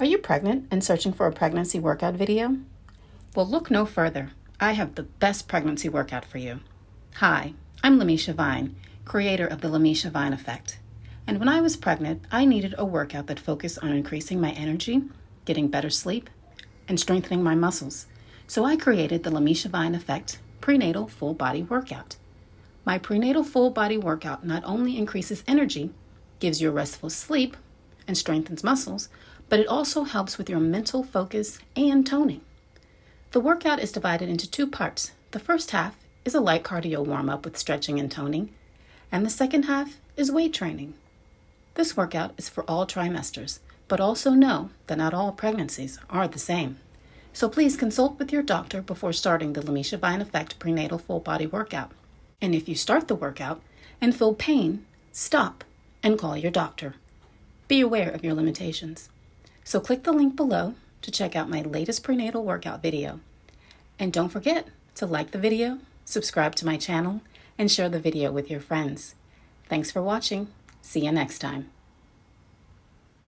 Are you pregnant and searching for a pregnancy workout video? Well, look no further. I have the best pregnancy workout for you. Hi, I'm Lamesha Vine, creator of the Lamesha Vine Effect. And when I was pregnant, I needed a workout that focused on increasing my energy, getting better sleep, and strengthening my muscles. So I created the Lamesha Vine Effect Prenatal Full Body Workout. My prenatal full body workout not only increases energy, gives you a restful sleep, and strengthens muscles, but it also helps with your mental focus and toning. The workout is divided into two parts. The first half is a light cardio warm-up with stretching and toning, and the second half is weight training. This workout is for all trimesters, but also know that not all pregnancies are the same. So please consult with your doctor before starting the Lamesha Vine Effect Prenatal Full Body Workout. And if you start the workout and feel pain, stop and call your doctor. Be aware of your limitations. So click the link below to check out my latest prenatal workout video. And don't forget to like the video, subscribe to my channel, and share the video with your friends. Thanks for watching. See you next time.